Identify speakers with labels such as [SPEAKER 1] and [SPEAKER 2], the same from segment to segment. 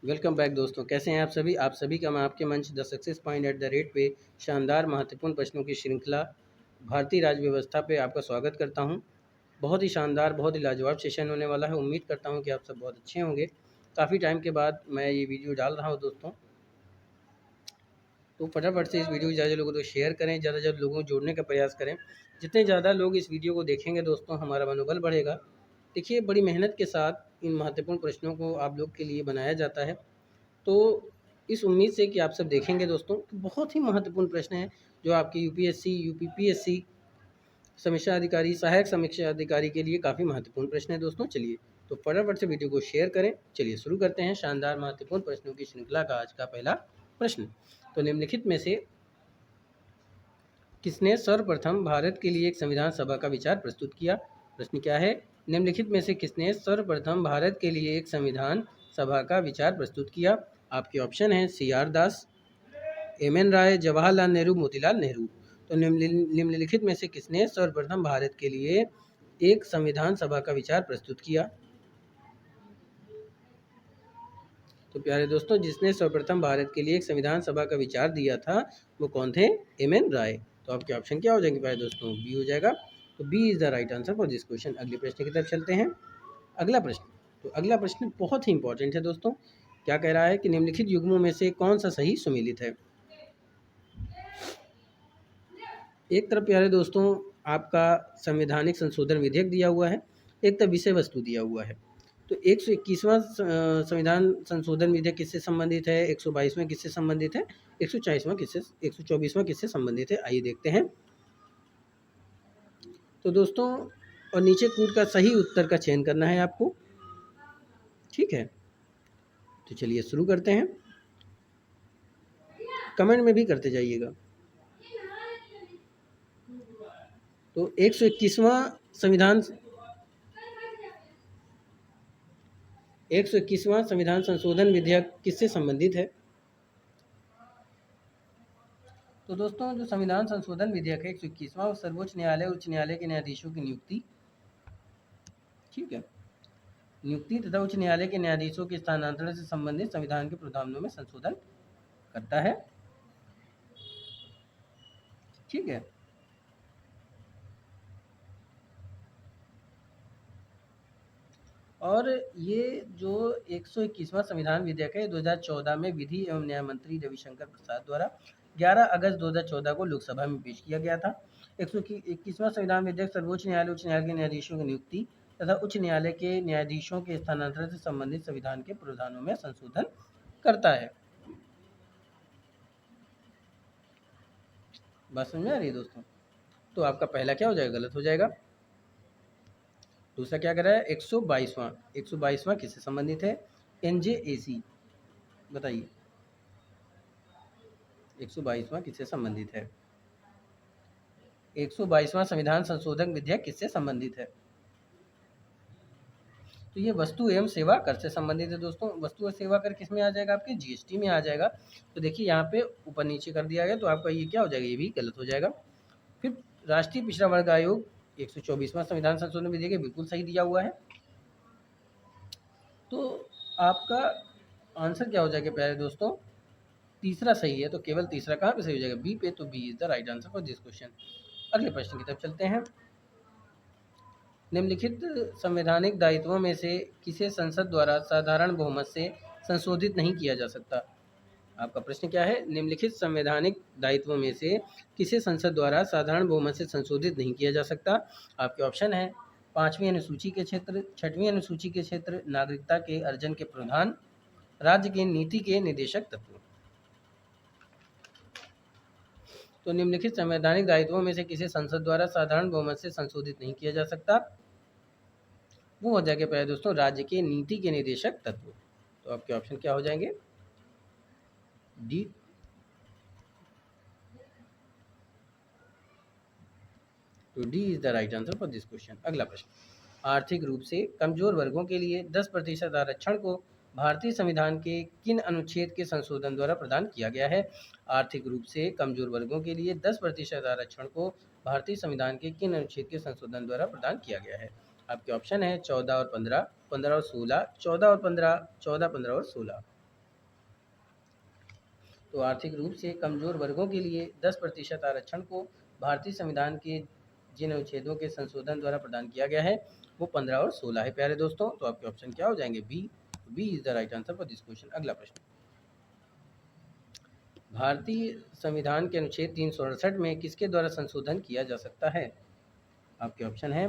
[SPEAKER 1] Welcome back दोस्तों, कैसे हैं आप सभी का मैं आपके मंच the success point at the rate पे शानदार महत्वपूर्ण प्रश्नों की श्रृंखला भारतीय राज्य व्यवस्था पे आपका स्वागत करता हूं। बहुत ही शानदार, बहुत ही लाजवाब सेशन होने वाला है। उम्मीद करता हूं कि आप सब बहुत अच्छे होंगे। काफ़ी टाइम के बाद मैं ये वीडियो डाल रहा हूँ दोस्तों, तो फटाफट से इस वीडियो को ज़्यादा लोगों को शेयर करें, ज़्यादा से ज़्यादा लोगों को जोड़ने का प्रयास करें। जितने ज़्यादा लोग इस वीडियो को देखेंगे दोस्तों, हमारा मनोबल बढ़ेगा। देखिए, बड़ी मेहनत के साथ इन महत्वपूर्ण प्रश्नों को आप लोग के लिए बनाया जाता है। तो इस उम्मीद से कि आप सब देखेंगे दोस्तों, तो बहुत ही महत्वपूर्ण प्रश्न है जो आपकी यूपीएससी, यूपीपीएससी, समीक्षा अधिकारी, सहायक समीक्षा अधिकारी के लिए काफ़ी महत्वपूर्ण प्रश्न है दोस्तों। चलिए, तो फटाफट से वीडियो को शेयर करें। चलिए शुरू करते हैं शानदार महत्वपूर्ण प्रश्नों की श्रृंखला का आज का पहला प्रश्न। तो निम्नलिखित में से किसने सर्वप्रथम भारत के लिए एक संविधान सभा का विचार प्रस्तुत किया? प्रश्न क्या है? निम्नलिखित में से किसने सर्वप्रथम भारत के लिए एक संविधान सभा का विचार प्रस्तुत किया? आपके ऑप्शन हैं सी आर दास, एम एन राय, जवाहरलाल नेहरू, मोतीलाल नेहरू। तो निम्नलिखित में से किसने सर्वप्रथम भारत के लिए एक संविधान सभा का विचार प्रस्तुत किया? तो प्यारे दोस्तों, जिसने सर्वप्रथम भारत के लिए एक संविधान सभा का विचार दिया था वो कौन थे? एम एन राय। तो आपके ऑप्शन क्या हो जाएंगे प्यारे दोस्तों? बी हो जाएगा। तो B is the right answer for this question. अगले प्रश्न की तरफ चलते हैं। अगला प्रश्न, तो अगला प्रश्न बहुत ही इंपॉर्टेंट है दोस्तों। क्या कह रहा है कि निम्नलिखित युग्मों में से कौन सा सही सुमेलित है? एक तरफ प्यारे दोस्तों आपका संवैधानिक संशोधन विधेयक दिया हुआ है, एक तरफ विषय वस्तु दिया हुआ है। तो 121वां संविधान संशोधन विधेयक किससे संबंधित है? 122वां किससे संबंधित है? 124वां किससे 124वां किससे संबंधित है? आइए देखते हैं। तो दोस्तों, और नीचे कूद का सही उत्तर का चयन करना है आपको, ठीक है? तो चलिए शुरू करते हैं। कमेंट में भी करते जाइएगा। तो 121वां संविधान 121वां संविधान संशोधन विधेयक किससे संबंधित है? तो दोस्तों, जो संविधान संशोधन विधेयक है 121वां, सर्वोच्च न्यायालय, उच्च न्यायालय के न्यायाधीशों की नियुक्ति, ठीक है, नियुक्ति तथा उच्च न्यायालय के न्यायाधीशों के स्थानांतरण से संबंधित संविधान के प्रावधानों में संशोधन करता है, ठीक है। और ये जो 121वां संविधान विधेयक है 2014 में विधि एवं न्याय मंत्री रविशंकर प्रसाद द्वारा 11 अगस्त 2014 को लोकसभा में पेश किया गया था। 121वां संविधान विधेयक सर्वोच्च न्यायालय, उच्च न्यायालय के न्यायाधीशों की नियुक्ति तथा उच्च न्यायालय के न्यायाधीशों के स्थानांतरण से संबंधित संविधान के प्रावधानों में संशोधन करता है। बात समझ में आ रही है दोस्तों? तो आपका पहला क्या हो जाएगा? गलत हो जाएगा। दूसरा क्या कर रहा है? 122वां किससे संबंधित है? एनजेएसी, बताइए 122वां किससे संबंधित है? 122वां संविधान संशोधन विधेयक किससे संबंधित है? तो ये वस्तु एवं सेवा कर से संबंधित है दोस्तों। वस्तु और सेवा कर किस में आ जाएगा? आपके जीएसटी में आ जाएगा। तो देखिए यहाँ पे ऊपर नीचे कर दिया गया, तो आपका ये क्या हो जाएगा? ये भी गलत हो जाएगा। फिर राष्ट्रीय पिछड़ा वर्ग आयोग 124वां संविधान संशोधन विधेयक बिल्कुल सही दिया हुआ है। तो आपका आंसर क्या हो जाएगा प्यारे दोस्तों? तीसरा सही है। तो केवल तीसरा कहाँ पे सही हो जाएगा? बी पे। तो B is the right answer for this question. अगले प्रश्न की तरफ चलते हैं। निम्नलिखित संवैधानिक दायित्वों में से किसे संसद द्वारा साधारण बहुमत से संशोधित नहीं किया जा सकता? आपका प्रश्न क्या है? निम्नलिखित संवैधानिक दायित्वों में से किसे संसद द्वारा साधारण बहुमत से संशोधित नहीं किया जा सकता? आपके ऑप्शन है 5वीं अनुसूची के क्षेत्र, 6वीं अनुसूची के क्षेत्र, नागरिकता के अर्जन के प्रावधान, राज्य के नीति के निर्देशक तत्व। तो निम्नलिखित संवैधानिक दायित्वों में से किसे संसद द्वारा साधारण बहुमत से संशोधित नहीं किया जा सकता? वो हो जाएगा पहले दोस्तों राज्य के नीति के निर्देशक तत्व। तो आपके ऑप्शन क्या हो जाएंगे? डी। तो D is the right answer for this question. अगला प्रश्न, आर्थिक रूप से कमजोर वर्गों के लिए 10% आरक्षण को भारतीय संविधान के किन अनुच्छेद के संशोधन द्वारा प्रदान किया गया है? आर्थिक रूप से कमजोर वर्गों के लिए 10% आरक्षण को भारतीय संविधान के किन अनुच्छेद के संशोधन द्वारा प्रदान किया गया है? आपके ऑप्शन है 14 और 15, 15 और 16, 14 और 15, 14, 15 और 16। तो आर्थिक रूप से कमज़ोर वर्गों के लिए 10% आरक्षण को भारतीय संविधान के जिन अनुच्छेदों के संशोधन द्वारा प्रदान किया गया है वो 15 और 16 है प्यारे दोस्तों। तो आपके ऑप्शन क्या हो जाएंगे? B is the right answer for this question. अगला प्रश्न, भारतीय संविधान के अनुच्छेद 368 में किसके द्वारा संशोधन किया जा सकता है? आपके ऑप्शन है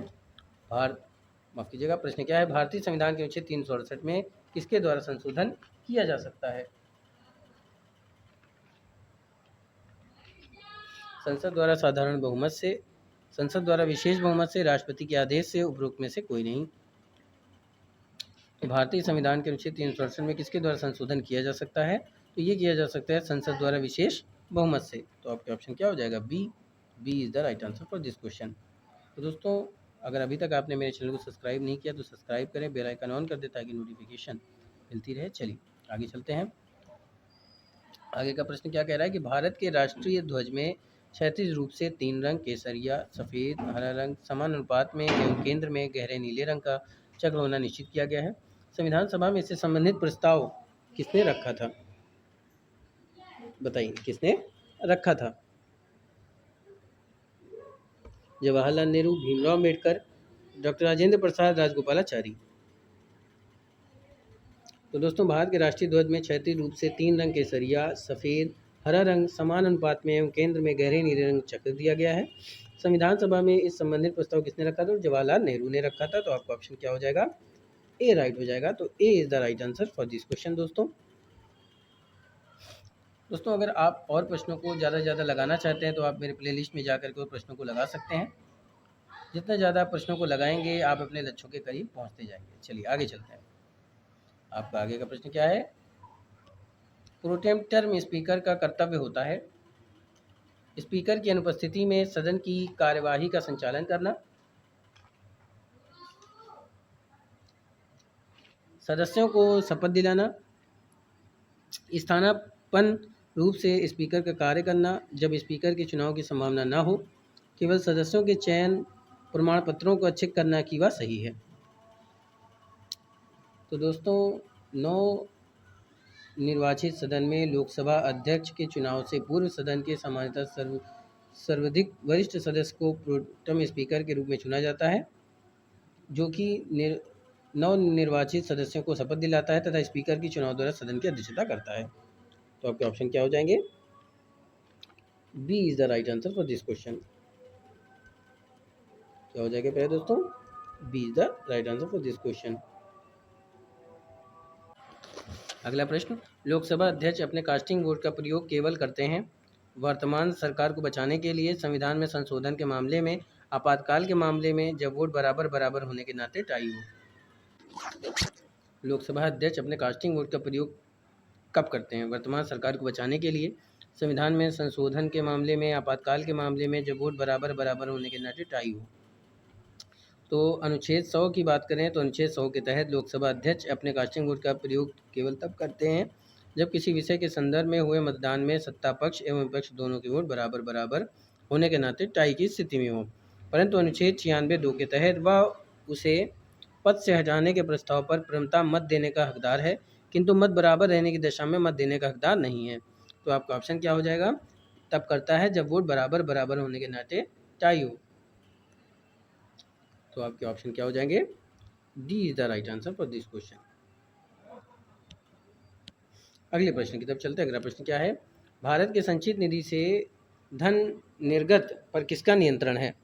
[SPEAKER 1] माफ कीजिएगा, प्रश्न क्या है? भारतीय संविधान के अनुच्छेद 368 में किसके द्वारा संशोधन किया जा सकता है? संसद द्वारा साधारण बहुमत से, संसद द्वारा विशेष बहुमत से, राष्ट्रपति के आदेश से, उपरोक्त में से कोई नहीं। तो भारतीय संविधान के अनुच्छेद 368 में किसके द्वारा संशोधन किया जा सकता है? तो ये किया जा सकता है संसद द्वारा विशेष बहुमत से। तो आपके ऑप्शन क्या हो जाएगा? B is the right answer for this question. तो दोस्तों अगर अभी तक आपने मेरे चैनल को सब्सक्राइब नहीं किया तो सब्सक्राइब करें, बेल आइकन ऑन कर दें ताकि नोटिफिकेशन मिलती रहे। चलिए आगे चलते हैं। आगे का प्रश्न क्या कह रहा है कि भारत के राष्ट्रीय ध्वज में क्षैतिज रूप से 3 रंग केसरिया, सफ़ेद, हरा रंग समान अनुपात में एवं केंद्र में गहरे नीले रंग का चक्र होना निश्चित किया गया है। संविधान सभा में इससे संबंधित प्रस्ताव किसने रखा था? बताइए किसने रखा था? जवाहरलाल नेहरू, भीमराव अम्बेडकर, डॉक्टर राजेंद्र प्रसाद, राजगोपालाचारी। तो दोस्तों भारत के राष्ट्रीय ध्वज में क्षैतिज रूप से 3 रंग केसरिया, सफ़ेद, हरा रंग समान अनुपात में एवं केंद्र में गहरे नीले रंग चक्र दिया गया है। संविधान सभा में इस संबंधित प्रस्ताव किसने रखा था? जवाहरलाल नेहरू ने रखा था। तो आपका ऑप्शन क्या हो जाएगा? ए राइट हो जाएगा। तो A is the right answer for this question. दोस्तों अगर आप और प्रश्नों को ज़्यादा से ज़्यादा लगाना चाहते हैं तो आप मेरे प्लेलिस्ट में जाकर के प्रश्नों को लगा सकते हैं। जितना ज़्यादा प्रश्नों को लगाएंगे आप अपने लक्ष्यों के करीब पहुंचते जाएंगे। चलिए आगे चलते हैं। आपका आगे का प्रश्न क्या है? प्रोटेम टर्म स्पीकर का कर्तव्य होता है स्पीकर की अनुपस्थिति में सदन की कार्यवाही का संचालन करना, सदस्यों को शपथ दिलाना, स्थानापन्न रूप से स्पीकर का कार्य करना जब स्पीकर के चुनाव की संभावना न हो, केवल सदस्यों के चयन प्रमाण पत्रों को अच्छे करना की वह सही है। तो दोस्तों नव निर्वाचित सदन में लोकसभा अध्यक्ष के चुनाव से पूर्व सदन के सामान्यतः सर्वाधिक वरिष्ठ सदस्य को प्रोटेम स्पीकर के रूप में चुना जाता है, जो कि नव निर्वाचित सदस्यों को शपथ दिलाता है तथा स्पीकर की चुनाव द्वारा सदन की अध्यक्षता करता है। तो आपके ऑप्शन क्या हो जाएंगे? B is the right answer for this question. क्या हो जाएगा पहले दोस्तों? B is the right answer for this question. अगला प्रश्न, लोकसभा अध्यक्ष अपने कास्टिंग वोट का प्रयोग केवल करते हैं वर्तमान सरकार को बचाने के लिए, संविधान में संशोधन के मामले में, आपातकाल के मामले में, जब वोट बराबर होने के नाते टाई हो। लोकसभा अध्यक्ष अपने कास्टिंग वोट का प्रयोग कब करते हैं? वर्तमान सरकार को बचाने के लिए, संविधान में संशोधन के मामले में, आपातकाल के मामले में, जब वोट बराबर होने के नाते टाई हो। तो अनुच्छेद 100 की बात करें तो अनुच्छेद 100 के तहत लोकसभा अध्यक्ष अपने कास्टिंग वोट का प्रयोग केवल तब करते हैं जब किसी विषय के संदर्भ में हुए मतदान में सत्ता पक्ष एवं विपक्ष दोनों के वोट बराबर होने के नाते टाई की स्थिति में हो। परंतु अनुच्छेद 96(2) के तहत वह उसे पद से हटाने के प्रस्ताव पर प्रमुखता मत देने का हकदार है, किंतु मत बराबर रहने की दशा में मत देने का हकदार नहीं है। तो आपका ऑप्शन क्या हो जाएगा? तब करता है जब वोट बराबर होने के नाते टाई हो। तो आपके ऑप्शन क्या हो जाएंगे? D is the right answer for this question. अगले प्रश्न की तरफ चलते हैं। अगला प्रश्न क्या है? भारत के संचित निधि से धन निर्गत पर किसका नियंत्रण है?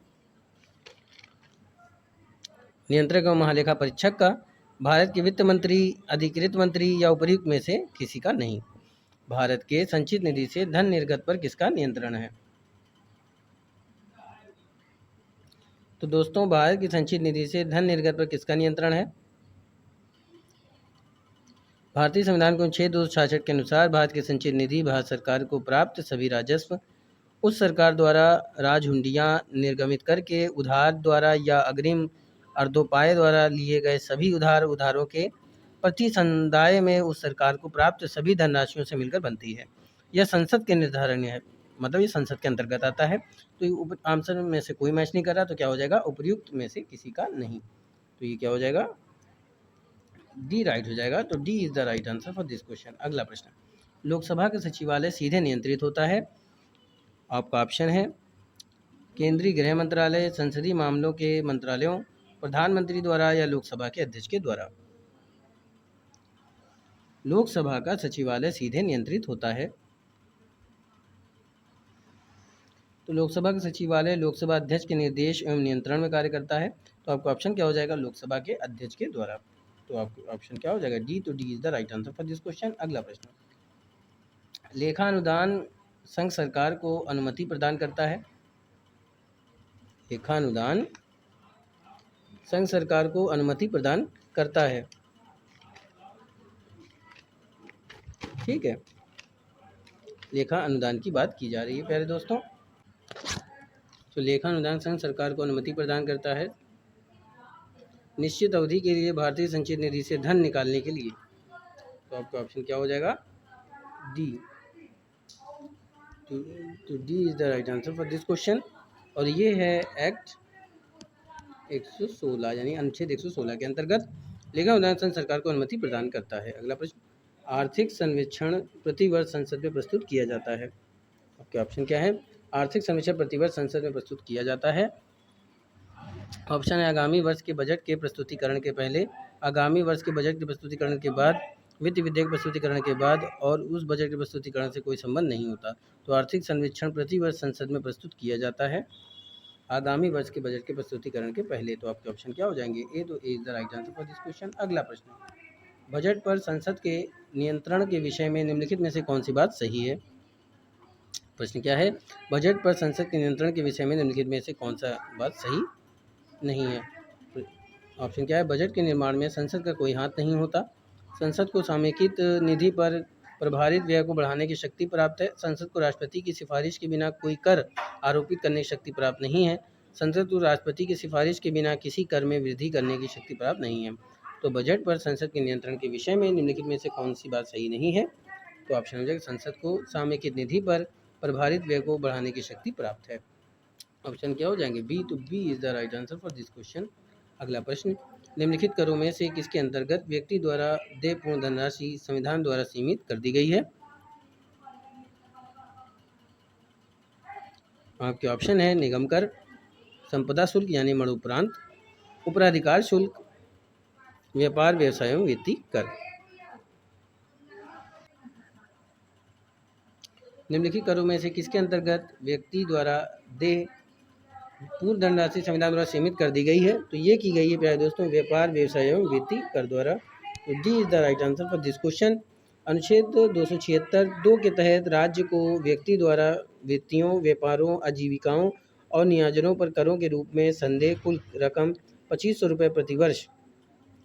[SPEAKER 1] नियंत्रक एवं महालेखा परीक्षक का, भारत के वित्त मंत्री, अधिकृत मंत्री या उपर्युक्त में से किसी का नहीं। भारत के संचित निधि से धन निर्गत पर किसका नियंत्रण है? तो दोस्तों भारत की संचित निधि से धन निर्गत पर किसका नियंत्रण है? भारतीय संविधान के अनुच्छेद 266 के अनुसार भारत की संचित निधि भारत सरकार को प्राप्त सभी राजस्व उस सरकार द्वारा राजहुंडियाँ निर्गमित करके उधार द्वारा या अग्रिम अर्धोपाय द्वारा लिए गए सभी उधारों के प्रति संदाय में उस सरकार को प्राप्त सभी धनराशियों से मिलकर बनती है। यह संसद के निर्धारण है, मतलब ये संसद के अंतर्गत आता है। तो आंसर में से कोई मैच नहीं कर रहा, तो क्या हो जाएगा? उपर्युक्त में से किसी का नहीं। तो ये क्या हो जाएगा? डी राइट हो जाएगा। तो D is the right answer for this question. अगला प्रश्न, लोकसभा का सचिवालय सीधे नियंत्रित होता है? आपका ऑप्शन है केंद्रीय गृह मंत्रालय, संसदीय मामलों के मंत्रालयों, प्रधानमंत्री द्वारा या लोकसभा के अध्यक्ष के द्वारा। लोकसभा का सचिवालय सीधे नियंत्रित होता है तो लोकसभा का सचिवालय लोकसभा अध्यक्ष के निर्देश एवं नियंत्रण में कार्य करता है। तो आपका ऑप्शन क्या हो जाएगा? लोकसभा के अध्यक्ष के द्वारा। तो आपका ऑप्शन क्या हो जाएगा? डी। तो D is the right answer for this question. अगला प्रश्न, लेखा अनुदान संघ सरकार को अनुमति प्रदान करता है? लेखा अनुदान संघ सरकार को अनुमति प्रदान करता है। ठीक है, लेखा अनुदान की बात की जा रही है प्यारे दोस्तों। तो लेखा अनुदान संघ सरकार को अनुमति प्रदान करता है निश्चित अवधि के लिए भारतीय संचित निधि से धन निकालने के लिए। तो आपका ऑप्शन क्या हो जाएगा? डी। तो D is the right answer for this question. और ये है एक्ट 116 यानी अनुच्छेद 116 के अंतर्गत लेखा अनुदान संघ सरकार को अनुमति प्रदान करता है। अगला प्रश्न, आर्थिक सर्वेक्षण प्रतिवर्ष संसद में प्रस्तुत किया जाता है? आपके ऑप्शन क्या है? आर्थिक सर्वेक्षण प्रतिवर्ष संसद में प्रस्तुत किया जाता है। ऑप्शन है आगामी वर्ष के बजट के प्रस्तुतिकरण के पहले, आगामी वर्ष के बजट के प्रस्तुतिकरण के बाद, वित्त विधेयक प्रस्तुतिकरण के बाद और उस बजट के प्रस्तुतिकरण से कोई संबंध नहीं होता। तो आर्थिक सर्वेक्षण प्रतिवर्ष संसद में प्रस्तुत किया जाता है आगामी वर्ष के बजट के प्रस्तुतिकरण के पहले। तो आपके ऑप्शन क्या हो जाएंगे? ए। तो A is the right answer for this question. अगला प्रश्न, बजट पर संसद के नियंत्रण के विषय में निम्नलिखित में से कौन सी बात सही है? प्रश्न क्या है? बजट पर संसद के नियंत्रण के विषय में निम्नलिखित में से कौन सा बात सही नहीं है? ऑप्शन क्या है? बजट के निर्माण में संसद का कोई हाथ नहीं होता, संसद को समेकित निधि पर प्रभारित व्यय को बढ़ाने की शक्ति प्राप्त है, संसद को राष्ट्रपति की सिफारिश के बिना कोई कर आरोपित करने की शक्ति प्राप्त नहीं है, संसद को राष्ट्रपति की सिफारिश के बिना किसी कर में वृद्धि करने की शक्ति प्राप्त नहीं है। तो बजट पर संसद के नियंत्रण के विषय में निम्नलिखित में से कौन सी बात सही नहीं है? तो ऑप्शन हो जाएगा संसद को समेकित निधि पर प्रभारित व्यय को बढ़ाने की शक्ति प्राप्त है। ऑप्शन क्या हो जाएंगे? बी। तो B is the right answer for this question. अगला प्रश्न, निम्नलिखित करों में से किसके अंतर्गत व्यक्ति द्वारा देय पूर्ण धनराशि संविधान द्वारा सीमित कर दी गई है? आपके ऑप्शन है निगम कर, संपदा शुल्क यानी मरणोपरांत, उपराधिकार शुल्क, व्यापार व्यवसाय एवं वित्तीय कर। निम्नलिखित करों में से किसके अंतर्गत व्यक्ति द्वारा देय पूर्व धनराशि संविधान द्वारा सीमित कर दी गई है? तो ये की गई है प्यारे दोस्तों व्यापार व्यवसाय एवं वित्तीय कर द्वारा। तो D is the right answer for this question. अनुच्छेद 276(2) के तहत राज्य को व्यक्ति द्वारा वित्तीयों, व्यापारों, आजीविकाओं और नियोजनों पर करों के रूप में संदेय कुल रकम 2500 रुपये प्रतिवर्ष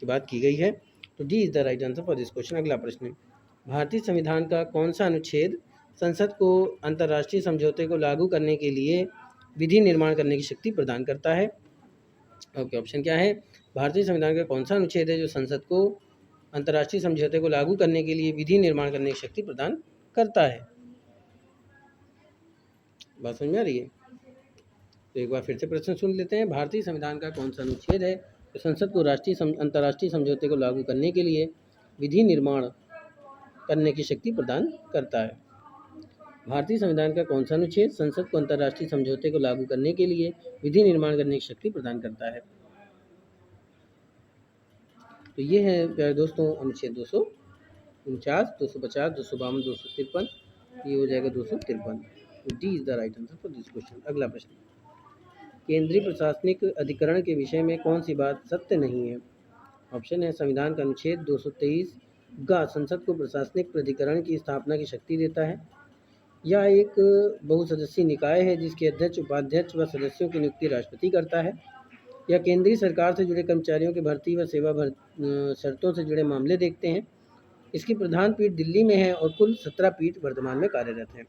[SPEAKER 1] की बात की गई है। तो D is the right answer for this question. अगला प्रश्न, भारतीय संविधान का कौन सा अनुच्छेद संसद को अंतर्राष्ट्रीय समझौते को लागू करने के लिए विधि निर्माण करने की शक्ति प्रदान करता है? ओके, ऑप्शन क्या है? भारतीय संविधान का कौन सा अनुच्छेद है जो संसद को अंतर्राष्ट्रीय समझौते को लागू करने के लिए विधि निर्माण करने की शक्ति प्रदान करता है? बात समझ में आ रही है? तो एक बार फिर से प्रश्न सुन लेते हैं। भारतीय संविधान का कौन सा अनुच्छेद है जो संसद को अंतर्राष्ट्रीय समझौते को लागू करने के लिए विधि निर्माण करने की शक्ति प्रदान करता है? भारतीय संविधान का कौन सा अनुच्छेद संसद को अंतर्राष्ट्रीय समझौते को लागू करने के लिए विधि निर्माण करने की शक्ति प्रदान करता है? तो ये है प्यारे दोस्तों अनुच्छेद 249, 250, 252, 253, ये हो जाएगा 253। तो D is the right answer for this question. अगला प्रश्न, केंद्रीय प्रशासनिक अधिकरण के विषय में कौन सी बात सत्य नहीं है? ऑप्शन है संविधान का अनुच्छेद 223 गा संसद को प्रशासनिक प्राधिकरण की स्थापना की शक्ति देता है, यह एक बहुसदस्यीय निकाय है जिसके अध्यक्ष, उपाध्यक्ष व सदस्यों की नियुक्ति राष्ट्रपति करता है, या केंद्रीय सरकार से जुड़े कर्मचारियों की भर्ती व सेवा शर्तों से जुड़े मामले देखते हैं। इसकी प्रधान पीठ दिल्ली में है और कुल 17 पीठ वर्तमान में कार्यरत हैं।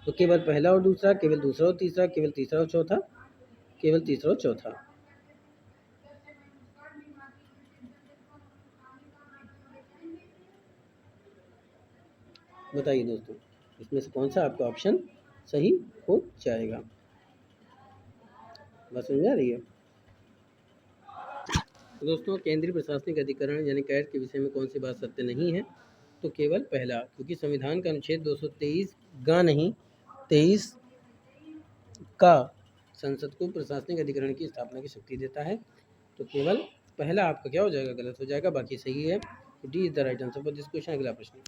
[SPEAKER 1] तो केवल पहला और दूसरा, केवल दूसरा और तीसरा, केवल तीसरा और चौथा, केवल तीसरा और चौथा। बताइए दोस्तों, इसमें से कौन सा आपका ऑप्शन सही हो जाएगा? बस समझ आ रही है? दोस्तों, केंद्रीय प्रशासनिक अधिकरण यानी कैट के विषय में कौन सी बात सत्य नहीं है? तो केवल पहला, क्योंकि संविधान का अनुच्छेद 223 गा नहीं 23 का संसद को प्रशासनिक अधिकरण की स्थापना की शक्ति देता है। तो केवल पहला आपका क्या हो जाएगा, गलत हो जाएगा, बाकी सही है। तो D is the right answer for this question. अगला प्रश्न,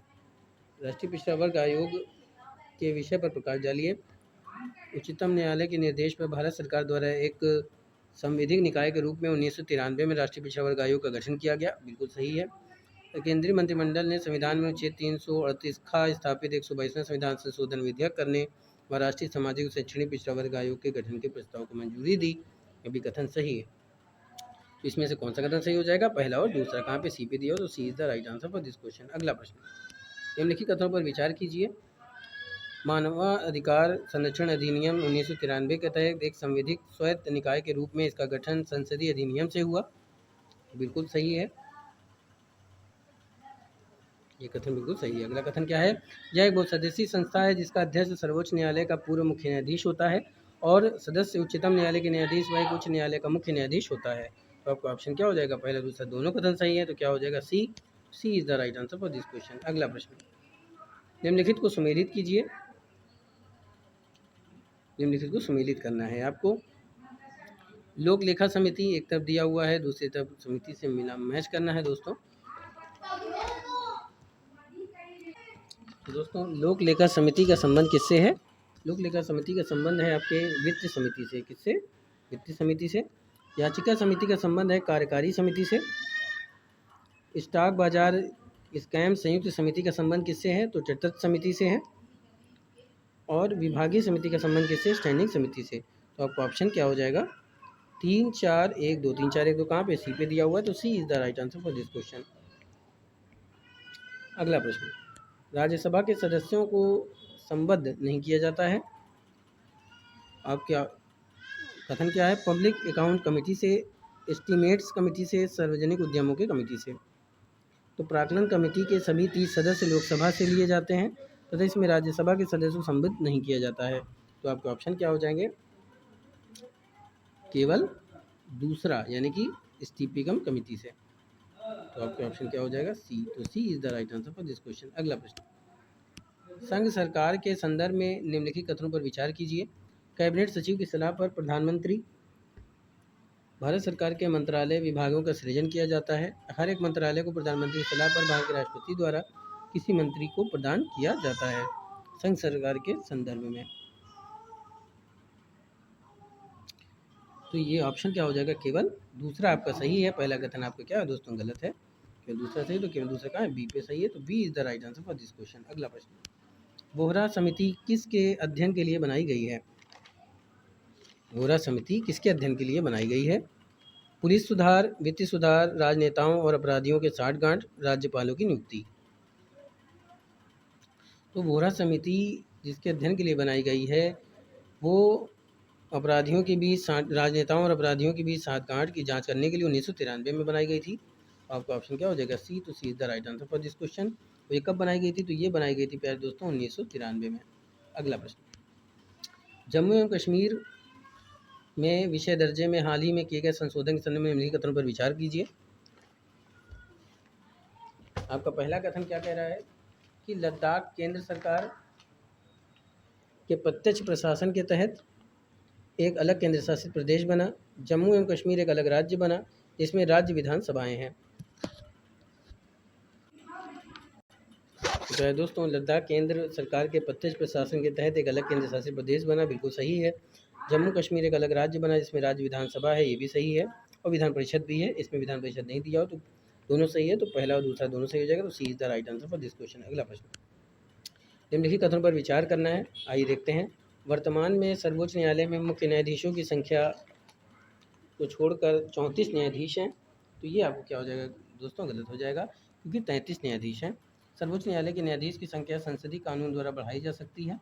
[SPEAKER 1] राष्ट्रीय पिछड़ा वर्ग आयोग के विषय पर प्रकाश डालिए। उच्चतम न्यायालय के निर्देश पर भारत सरकार द्वारा एक संवैधानिक निकाय के रूप में 1993 में राष्ट्रीय पिछड़ा वर्ग आयोग का गठन किया गया, बिल्कुल सही है। केंद्रीय मंत्रिमंडल ने संविधान में अनुच्छेद 338 का स्थापित 122वें संविधान संशोधन विधेयक करने व राष्ट्रीय सामाजिक और शैक्षणिक पिछड़ा वर्ग आयोग के गठन के प्रस्ताव को मंजूरी दी, ये भी कथन सही है। तो इसमें से कौन सा कथन सही हो जाएगा, पहला और दूसरा। कहाँ पे, सी पे दिया हो, तो C is the right answer for this question. अगला प्रश्न, निम्नलिखित कथनों पर विचार कीजिए। मानवाधिकार संरक्षण अधिनियम 1993 के तहत एक संवैधानिक स्वायत्त निकाय के रूप में इसका गठन संसदीय अधिनियम से हुआ, बिल्कुल सही है, ये कथन बिल्कुल सही है। अगला कथन क्या है, यह एक बहुसदस्यीय संस्था है जिसका अध्यक्ष सर्वोच्च न्यायालय का पूर्व मुख्य न्यायाधीश होता है और सदस्य उच्चतम न्यायालय के न्यायाधीश व एक उच्च न्यायालय का मुख्य न्यायाधीश होता है। तो आपका ऑप्शन क्या हो जाएगा, पहला दूसरा दोनों कथन सही है, तो क्या हो जाएगा, C. C is the right answer for this question. अगला प्रश्न, निम्नलिखित को सुमेलित कीजिए। निम्नलिखित को सुमेलित करना है आपको। लोक लेखा समिति एक तरफ दिया हुआ है, दूसरी तरफ समिति से मिला मैच करना है दोस्तों। दोस्तों लोक लेखा समिति का संबंध किससे है, लोक लेखा समिति का संबंध है आपके वित्त समिति से। किससे, वित्त समिति से। याचिका समिति का संबंध है कार्यकारी समिति से। स्टॉक बाजार स्कैम संयुक्त समिति का संबंध किससे है, तो तटस्थ समिति से है। और विभागीय समिति का संबंध किससे, स्टैंडिंग समिति से। तो आपका ऑप्शन क्या हो जाएगा, 3 4 1 2, 3 4 1 2 कहाँ पे, सी पे दिया हुआ है, तो C is the right answer for this question. अगला प्रश्न, राज्यसभा के सदस्यों को संबद्ध नहीं किया जाता है। आप क्या कथन क्या है, पब्लिक अकाउंट कमेटी से, एस्टीमेट्स कमेटी से, सार्वजनिक उद्यमों के कमेटी से। तो प्राक्कलन कमेटी के सभी 30 सदस्य लोकसभा से लिए जाते हैं तथा इसमें राज्यसभा के सदस्यों को संबद्ध नहीं किया जाता है। तो आपके ऑप्शन क्या हो जाएंगे, केवल दूसरा यानी कि स्टीपिकम कमेटी से। तो आपका ऑप्शन क्या हो जाएगा, सी। तो C is the right answer for this question. अगला प्रश्न, संघ सरकार के संदर्भ में निम्नलिखित कथनों पर विचार कीजिए। कैबिनेट सचिव की सलाह पर प्रधानमंत्री, भारत सरकार के मंत्रालय विभागों का सृजन किया जाता है। हर एक मंत्रालय को प्रधानमंत्री की सलाह पर भारत के राष्ट्रपति द्वारा किसी मंत्री को प्रदान किया जाता है संघ सरकार के संदर्भ में। तो ये ऑप्शन क्या हो जाएगा, केवल दूसरा आपका सही है। पहला कथन आपका क्या है दोस्तों, गलत है। केवल दूसरा सही, तो केवल दूसरा कहाँ है, बी पे सही है। तो B is the right answer for this question. अगला प्रश्न, बोहरा समिति किसके अध्ययन के लिए बनाई गई है। बोहरा समिति किसके अध्ययन के लिए बनाई गई है, पुलिस सुधार, वित्तीय सुधार, राजनेताओं और अपराधियों के साठगांठ, राज्यपालों की नियुक्ति। तो बोहरा समिति जिसके अध्ययन के लिए बनाई गई है वो अपराधियों के बीच राजनेताओं और अपराधियों के बीच साठगांठ की जांच करने के लिए 1993 में बनाई गई थी। आपका ऑप्शन क्या हो जाएगा, सी। तो C is the right answer for this question. तो ये कब बनाई गई थी, तो ये बनाई गई थी प्यारे दोस्तों 1993 में। अगला प्रश्न, जम्मू एवं कश्मीर में विषय दर्जे में हाल ही में किए गए संशोधन के संदर्भ में निम्नलिखित कथनों पर विचार कीजिए। आपका पहला कथन क्या कह रहा है कि लद्दाख केंद्र सरकार के प्रत्यक्ष प्रशासन के तहत एक अलग केंद्र शासित प्रदेश बना। जम्मू एवं कश्मीर एक अलग राज्य बना जिसमें राज्य विधानसभाएं हैं। तो दोस्तों लद्दाख केंद्र सरकार के प्रत्यक्ष प्रशासन के तहत एक अलग केंद्र शासित प्रदेश बना, बिल्कुल सही है। जम्मू कश्मीर एक अलग राज्य बना जिसमें राज्य विधानसभा है, ये भी सही है। और विधान परिषद भी है, इसमें विधान परिषद नहीं दिया हो तो दोनों सही है। तो पहला और दूसरा दोनों सही हो जाएगा। तो C is the right answer for this question. अगला प्रश्न, निम्नलिखित कथनों पर विचार करना है, आइए देखते हैं। वर्तमान में सर्वोच्च न्यायालय में मुख्य न्यायाधीशों की संख्या को छोड़कर 34 न्यायाधीश हैं। तो ये आपको क्या हो जाएगा दोस्तों, गलत हो जाएगा क्योंकि 33 न्यायाधीश हैं। सर्वोच्च न्यायालय के न्यायाधीश की संख्या संसदीय कानून द्वारा बढ़ाई जा सकती है।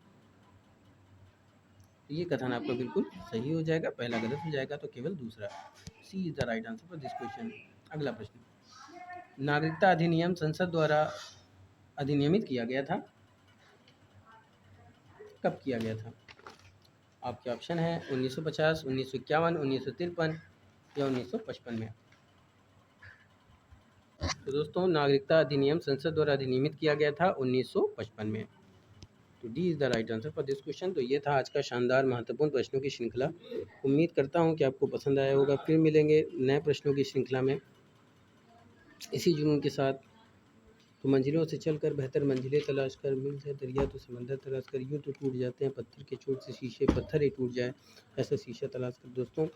[SPEAKER 1] ये कथन आपका बिल्कुल सही हो जाएगा, पहला गलत हो जाएगा। तो केवल दूसरा, C is the right answer for this question. अगला प्रश्न, नागरिकता अधिनियम संसद द्वारा अधिनियमित किया गया था, कब किया गया था। आपके ऑप्शन है 1950, 1951, 1953 या 1955 में। तो दोस्तों नागरिकता अधिनियम संसद द्वारा अधिनियमित किया गया था 1955 में। तो D is the right answer for this question. तो ये था आज का शानदार महत्वपूर्ण प्रश्नों की श्रृंखला। उम्मीद करता हूँ कि आपको पसंद आया होगा। फिर मिलेंगे नए प्रश्नों की श्रृंखला में इसी जुनून के साथ। तो मंजिलों से चलकर बेहतर मंजिलें तलाश कर, मिल जाए दरिया तो समंदर तलाश कर, यूँ तो टूट जाते हैं पत्थर के चोट से शीशे, पत्थर ही टूट जाए ऐसा शीशा तलाश कर। दोस्तों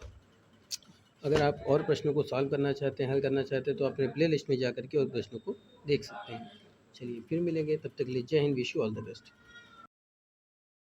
[SPEAKER 1] अगर आप और प्रश्नों को सॉल्व करना चाहते हैं, हल करना चाहते हैं, तो अपने प्ले लिस्ट में जा कर के और प्रश्नों को देख सकते हैं। चलिए फिर मिलेंगे, तब तक के लिए जय Hind, wish you all the best.